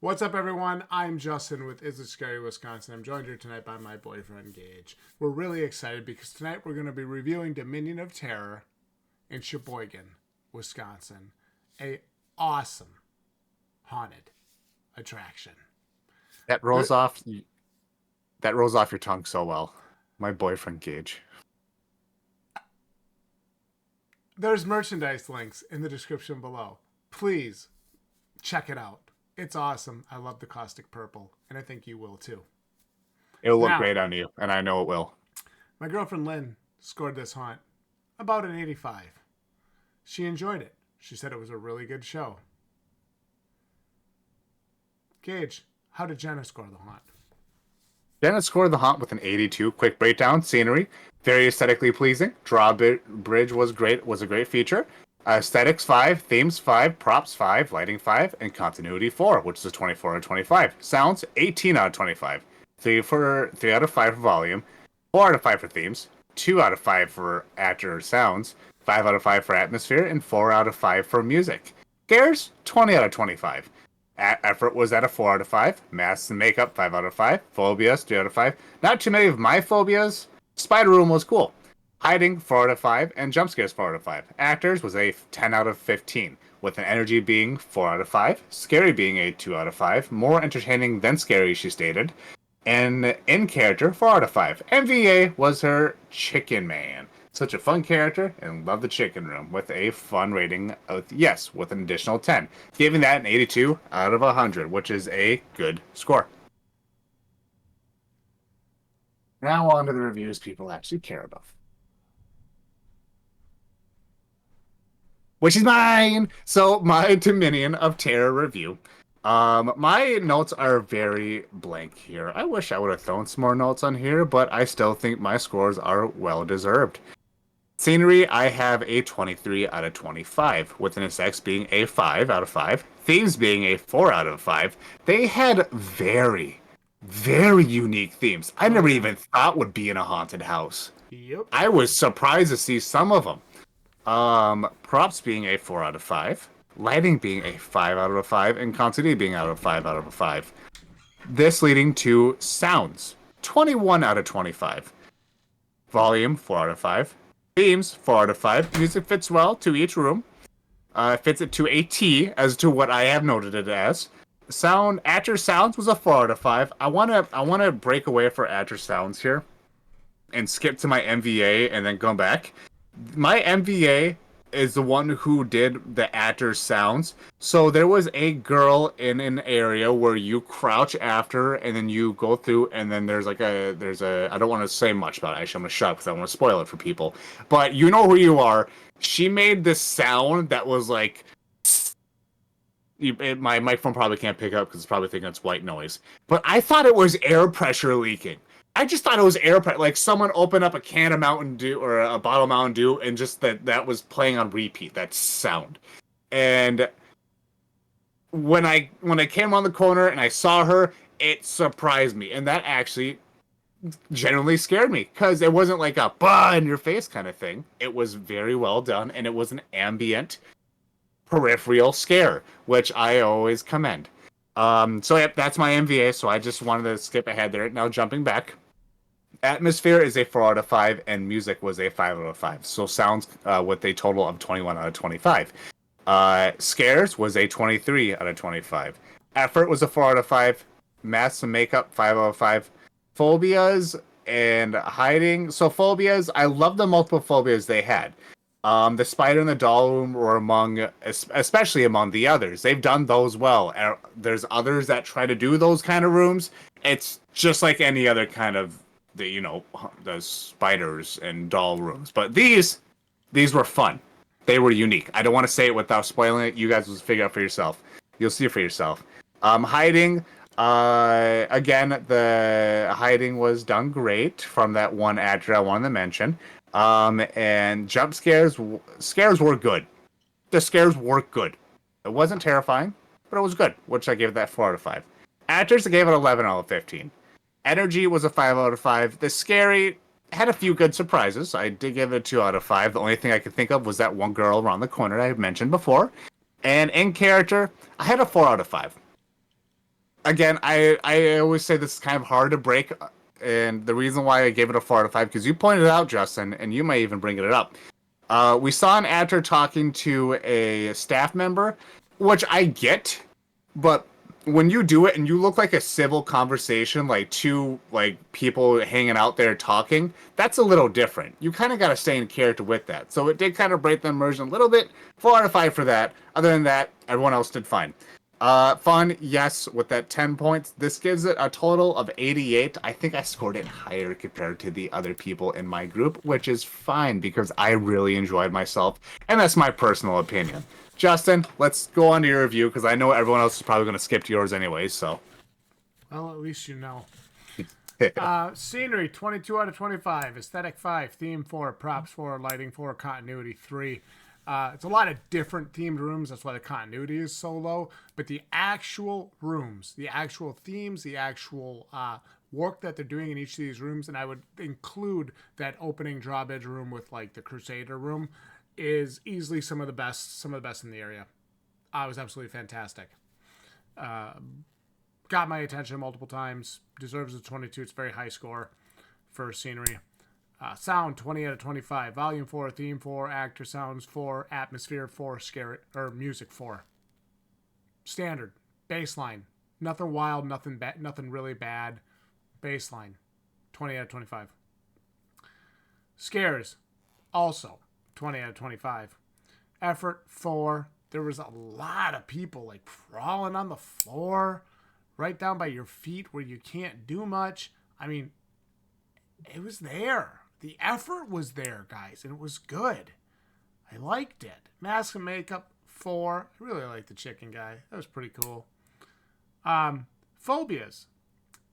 What's up, everyone? I'm Justin with Is It Scary, Wisconsin. I'm joined here tonight by my boyfriend, Gage. We're really excited because tonight we're going to be reviewing Dominion of Terror in Sheboygan, Wisconsin. A awesome haunted attraction. That There, rolls off that rolls off your tongue so well. My boyfriend Gage. there's merchandise links in the description below. Please check it out. It's awesome. I love the caustic purple, and I think you will too. It'll look Now, great on you, and I know it will. my girlfriend Lynn scored this haunt about an 85. She enjoyed it. She said it was a really good show. Gage, how did Jenna score the haunt? Jenna scored the haunt with an 82. Quick breakdown, scenery, very aesthetically pleasing. Drawbridge was great, was a great feature. Aesthetics 5, themes 5, props 5, lighting 5, and continuity 4, which is a 24 out of 25. Sounds 18 out of 25. 3 out of 5 for volume, 4 out of 5 for themes, 2 out of 5 for actor sounds, 5 out of 5 for atmosphere, and 4 out of 5 for music. Scares 20 out of 25. Effort was at a 4 out of 5. Masks and makeup, 5 out of 5. Phobias, 3 out of 5. Not too many of my phobias. Spider Room was cool. Hiding, 4 out of 5. And jump scares, 4 out of 5. Actors was a 10 out of 15. With an energy being 4 out of 5. Scary being a 2 out of 5. More entertaining than scary, she stated. And in character, 4 out of 5. MVA was her Chicken Man. Such a fun character, and love the chicken room with a fun rating of, yes, with an additional 10. Giving that an 82 out of 100, which is a good score. Now on to the reviews people actually care about. Which is mine! So, my Dominion of Terror review. My notes are very blank here. I wish I would have thrown some more notes on here, but I still think my scores are well deserved. Scenery, I have a 23 out of 25, with an SX being a 5 out of 5, themes being a 4 out of 5. They had very, very unique themes. I Oh, never yeah. even thought would be in a haunted house. Yep. I was surprised to see some of them. Props being a 4 out of 5, lighting being a 5 out of 5, and continuity being out of 5 out of 5. This leading to sounds, 21 out of 25. Volume, 4 out of 5. Themes, 4 out of 5. Music fits well to each room. Fits it to a T as to what I have noted it as. Actor sounds was a 4 out of 5. I wanna break away for actor sounds here and skip to my MVA and then go back. My MVA is the one who did the actor sounds. So there was a girl in an area where you crouch after and then you go through and then there's a I don't want to say much about it. Actually, I'm gonna shut up because I want to spoil it for people. But you know who you are. She made this sound that was like my microphone probably can't pick up because it's probably thinking it's white noise. But I thought it was air pressure leaking. I just thought it was air pressure, like someone opened up a can of Mountain Dew or a bottle of Mountain Dew, and just that was playing on repeat. That sound, and when I came on the corner and I saw her, it surprised me, and that actually genuinely scared me because it wasn't like a bah in your face kind of thing. It was very well done, and it was an ambient peripheral scare, which I always commend. So yep, that's my MVA. So I just wanted to skip ahead there. Now jumping back. Atmosphere is a 4 out of 5, and music was a 5 out of 5. So sounds with a total of 21 out of 25. Scares was a 23 out of 25. Effort was a 4 out of 5. Masks and makeup, 5 out of 5. Phobias and hiding. So phobias, I love the multiple phobias they had. The spider and the doll room were especially among the others. They've done those well. There's others that try to do those kind of rooms. It's just like any other kind of the spiders and doll rooms. But these were fun. They were unique. I don't want to say it without spoiling it. You guys will figure out for yourself. You'll see it for yourself. Hiding. Again, the hiding was done great from that one actor I wanted to mention. And jump scares were good. The scares were good. It wasn't terrifying, but it was good, which I gave that 4 out of 5. Actors, I gave it 11 out of 15. Energy was a 5 out of 5. The scary had a few good surprises. I did give it a 2 out of 5. The only thing I could think of was that one girl around the corner I had mentioned before. And in character, I had a 4 out of 5. again, I always say this is kind of hard to break, and the reason why I gave it a 4 out of 5 because you pointed it out, Justin, and you might even bring it up. We saw an actor talking to a staff member, which I get, but when you do it and you look like a civil conversation, like two like people hanging out there talking, that's a little different. You kind of got to stay in character with that. So it did kind of break the immersion a little bit. 4 out of 5 for that. Other than that, everyone else did fine. Fun, yes, with that 10 points. This gives it a total of 88. I think I scored it higher compared to the other people in my group, which is fine because I really enjoyed myself, and that's my personal opinion. Justin, let's go on to your review because I know everyone else is probably going to skip to yours anyway, so. Well, at least you know. Scenery, 22 out of 25. Aesthetic, 5. Theme, 4. Props, 4. Lighting, 4. Continuity, 3. It's a lot of different themed rooms. That's why the continuity is so low. But the actual rooms, the actual themes, the actual work that they're doing in each of these rooms, and I would include that opening drawbridge room with like the Crusader room, is easily some of the best in the area. It was absolutely fantastic. Got my attention multiple times. Deserves a 22. It's a very high score for scenery. Sound, 20 out of 25. Volume, 4. Theme, 4. Actor sounds, 4. Atmosphere, 4. Scary, or music, 4. Standard. Baseline. Nothing wild, nothing really bad. Baseline. 20 out of 25. Scares. Also, 20 out of 25. Effort, 4. There was a lot of people like crawling on the floor, right down by your feet where you can't do much. I mean, it was there. The effort was there, guys, and it was good. I liked it. Mask and makeup, 4. I really liked the chicken guy. That was pretty cool. Phobias.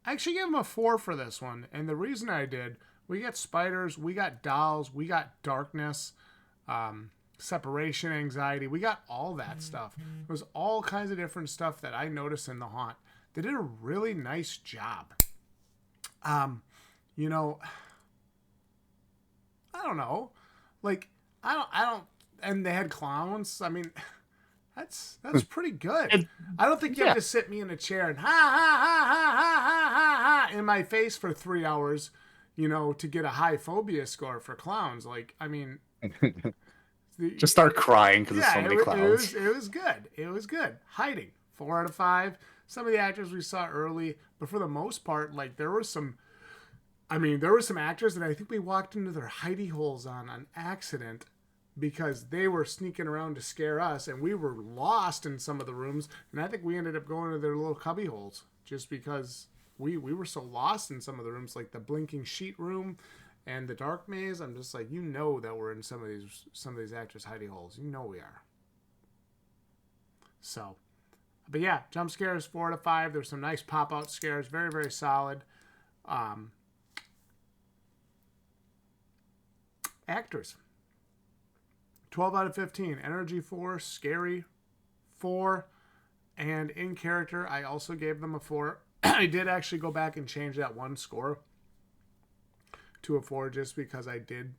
I actually gave him a 4 for this one, and the reason I did, we got spiders, we got dolls, we got darkness, separation anxiety. We got all that stuff. It was all kinds of different stuff that I noticed in the haunt. They did a really nice job. You know, I don't know. Like, I don't, and they had clowns. I mean, that's pretty good. I don't think you have to sit me in a chair and ha ha ha ha ha ha ha in my face for 3 hours, you know, to get a high phobia score for clowns. Like, I mean, just start crying because there's so many clowns. It was good. It was good. Hiding, 4 out of 5. Some of the actors we saw early, but for the most part, like there were some actors that I think we walked into their hidey holes on accident because they were sneaking around to scare us, and we were lost in some of the rooms, and I think we ended up going to their little cubby holes just because we were so lost in some of the rooms, like the blinking sheet room and the dark maze. I'm just like, you know that we're in some of these actors' hidey holes. You know we are. So, but yeah, jump scares, 4 out of 5. There's some nice pop-out scares, very, very solid. Actors, 12 out of 15. Energy, 4. Scary, 4. And in character, I also gave them a 4. I did actually go back and change that one score to a 4 just because I did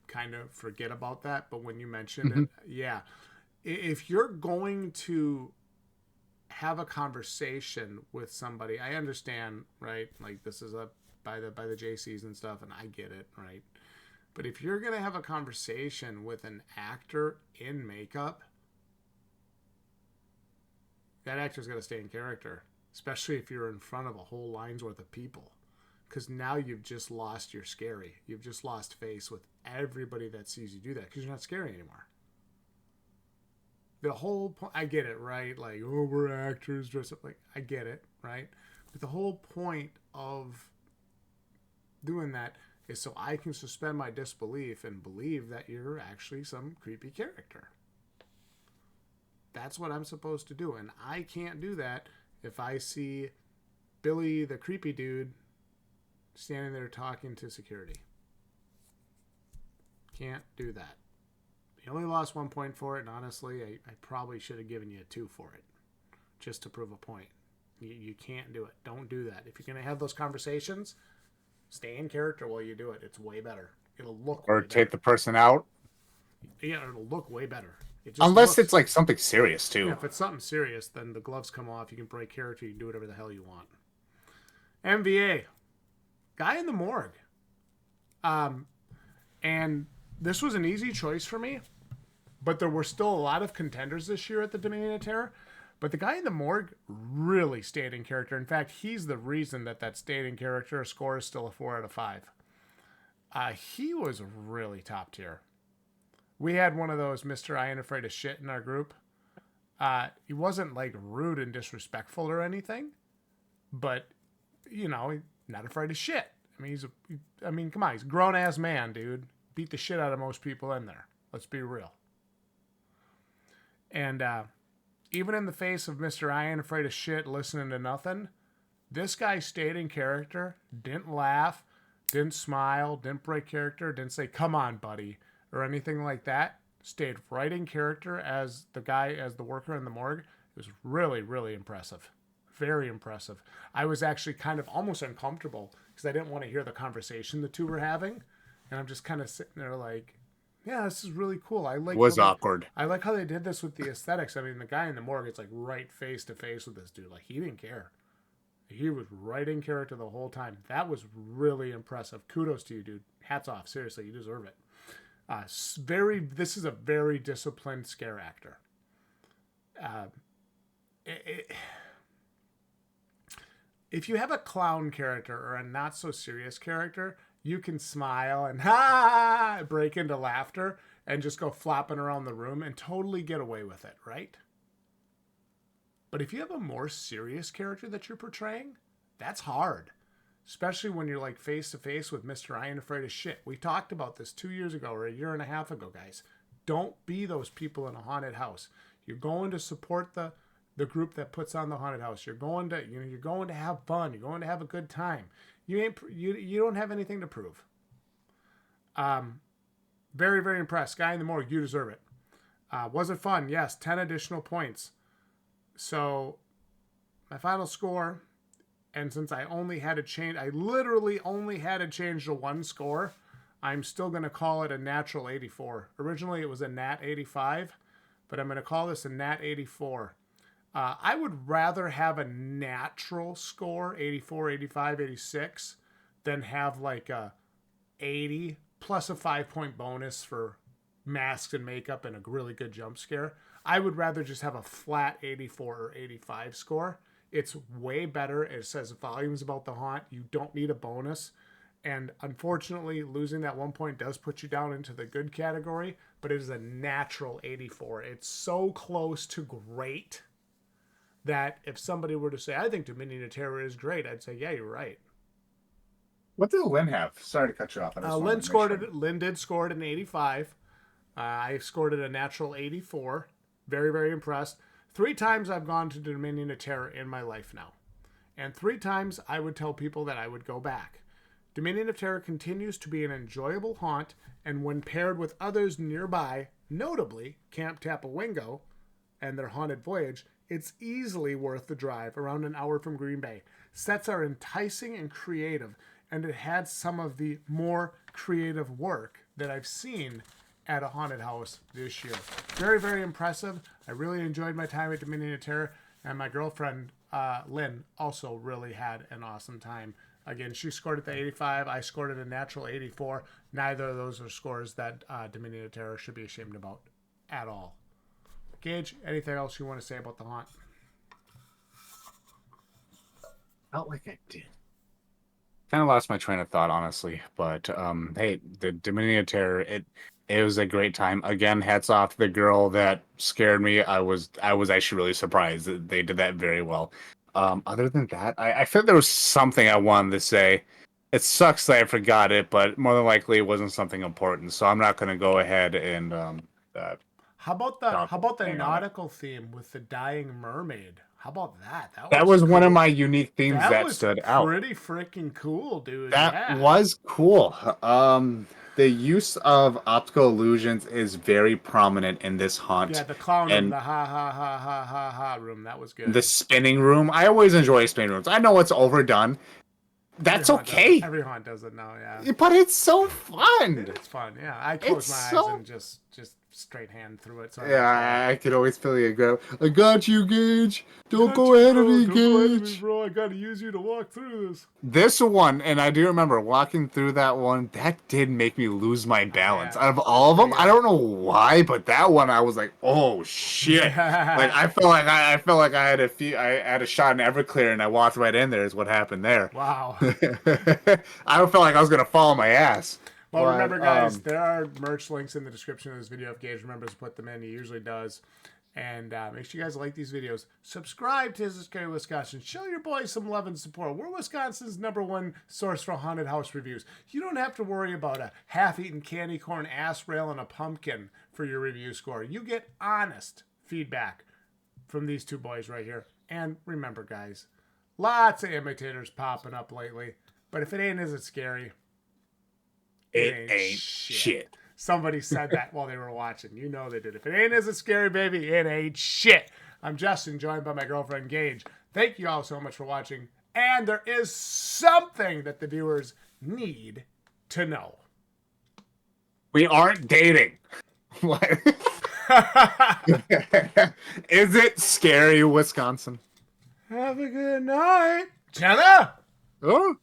kind of forget about that. But when you mentioned it, yeah. If you're going to have a conversation with somebody, I understand, right? Like this is by the JCs and stuff, and I get it, right? But if you're going to have a conversation with an actor in makeup, that actor's got to stay in character, especially if you're in front of a whole line's worth of people. Because now you've just lost your scary. You've just lost face with everybody that sees you do that because you're not scary anymore. The whole point, I get it, right? Like, oh, we're actors dressed up. Like, I get it, right? But the whole point of doing that is so I can suspend my disbelief and believe that you're actually some creepy character. That's what I'm supposed to do. And I can't do that if I see Billy, the creepy dude, standing there talking to security. Can't do that. You only lost 1 point for it, and honestly, I probably should have given you a 2 for it, just to prove a point. You can't do it. Don't do that. If you're going to have those conversations, stay in character while you do it. It's way better. It'll look or way take better. the person out. Yeah, it'll look way better. It just Unless looks. it's like something serious Yeah, too. if it's something serious, then the gloves come off. You can break character. You can do whatever the hell you want. MVA, Guy in the Morgue. Um, and this was an easy choice for me, but there were still a lot of contenders this year at the Dominion of Terror. But the Guy in the Morgue really stayed in character. In fact, he's the reason that stayed in character score is still a 4 out of 5. He was really top tier. We had one of those Mr. I Ain't Afraid of Shit in our group. He wasn't like rude and disrespectful or anything, but not afraid of shit. I mean, come on, he's a grown ass man, dude. Beat the shit out of most people in there. Let's be real. And even in the face of Mr. I Ain't Afraid of Shit, listening to nothing, this guy stayed in character, didn't laugh, didn't smile, didn't break character, didn't say, "Come on, buddy," or anything like that. Stayed right in character as the worker in the morgue. It was really, really impressive. Very impressive. I was actually kind of almost uncomfortable because I didn't want to hear the conversation the two were having. And I'm just kind of sitting there like, yeah, this is really cool. It was awkward. I like how they did this with the aesthetics. I mean, the guy in the morgue is like right face to face with this dude. Like, he didn't care. He was right in character the whole time. That was really impressive. Kudos to you, dude. Hats off. Seriously, you deserve it. This is a very disciplined scare actor. If you have a clown character or a not so serious character, you can smile and break into laughter and just go flopping around the room and totally get away with it, right? But if you have a more serious character that you're portraying, that's hard. Especially when you're like face to face with Mr. I Ain't Afraid of Shit. We talked about this 2 years ago or a year and a half ago, guys. Don't be those people in a haunted house. You're going to support the group that puts on the haunted house. You're going to have fun. You're going to have a good time. You don't have anything to prove. Very, very impressed. Guy in the Morgue, you deserve it. Was it fun? Yes, 10 additional points. So my final score, and since I literally only had to change the one score, I'm still going to call it a natural 84. Originally it was a nat 85, but I'm going to call this a nat 84. I would rather have a natural score, 84, 85, 86, than have like a 80 plus a 5-point bonus for masks and makeup and a really good jump scare. I would rather just have a flat 84 or 85 score. It's way better. It says volumes about the haunt. You don't need a bonus. And unfortunately, losing that 1 point does put you down into the good category, but it is a natural 84. It's so close to great that if somebody were to say, I think Dominion of Terror is great, I'd say, yeah, you're right. What did Lynn have? Sorry to cut you off. Lynn did score it an 85. I scored it a natural 84. Very, very impressed. 3 times I've gone to Dominion of Terror in my life now. And 3 times I would tell people that I would go back. Dominion of Terror continues to be an enjoyable haunt, and when paired with others nearby, notably Camp Tapawingo and their haunted voyage, it's easily worth the drive, around an hour from Green Bay. Sets are enticing and creative, and it had some of the more creative work that I've seen at a haunted house this year. Very, very impressive. I really enjoyed my time at Dominion of Terror, and my girlfriend, Lynn, also really had an awesome time. Again, she scored at the 85. I scored at a natural 84. Neither of those are scores that Dominion of Terror should be ashamed about at all. Gage, anything else you want to say about the haunt? Felt like I did. Kind of lost my train of thought, honestly. But hey, the Dominion of Terror, it was a great time. Again, hats off to the girl that scared me. I was actually really surprised that they did that very well. Other than that, I felt there was something I wanted to say. It sucks that I forgot it, but more than likely it wasn't something important. So I'm not going to go ahead and How about the nautical theme with the dying mermaid? How about that? That was cool. One of my unique themes that stood out. Pretty freaking cool, dude. That was cool. The use of optical illusions is very prominent in this haunt. Yeah, the clown room, the ha ha ha ha ha ha room, that was good. The spinning room. I always enjoy spinning rooms. I know it's overdone. That's okay. Every haunt does it now, yeah. But it's so fun. It's fun, yeah. I close my eyes and just straight hand through it. So Yeah, I could always feel you go. I got you, Gage. Don't go ahead of me, Don't go ahead of me, Gage. bro. I got to use you to walk through this. This one, and I do remember walking through that one, that did make me lose my balance. Yeah. Out of all of them, Yeah. I don't know why, but that one I was like, oh shit. Like I felt like I had I had a shot in Everclear and I walked right in there is what happened there. Wow. I felt like I was gonna fall on my ass. Well, But, remember, guys, there are merch links in the description of this video. If Gage remembers to put them in, he usually does. And make sure you guys like these videos. Subscribe to Is It Scary Wisconsin. Show your boys some love and support. We're Wisconsin's #1 source for haunted house reviews. You don't have to worry about a half-eaten candy corn ass rail and a pumpkin for your review score. You get honest feedback from these two boys right here. And remember, guys, lots of imitators popping up lately. But if it ain't Is It Scary, it ain't shit. Somebody said that while they were watching. You know they did. If it ain't Is It Scary, baby, it ain't shit. I'm Justin, joined by my girlfriend, Gage. Thank you all so much for watching. And there is something that the viewers need to know. We aren't dating. What? Is it scary, Wisconsin? Have a good night. Jenna! Oh.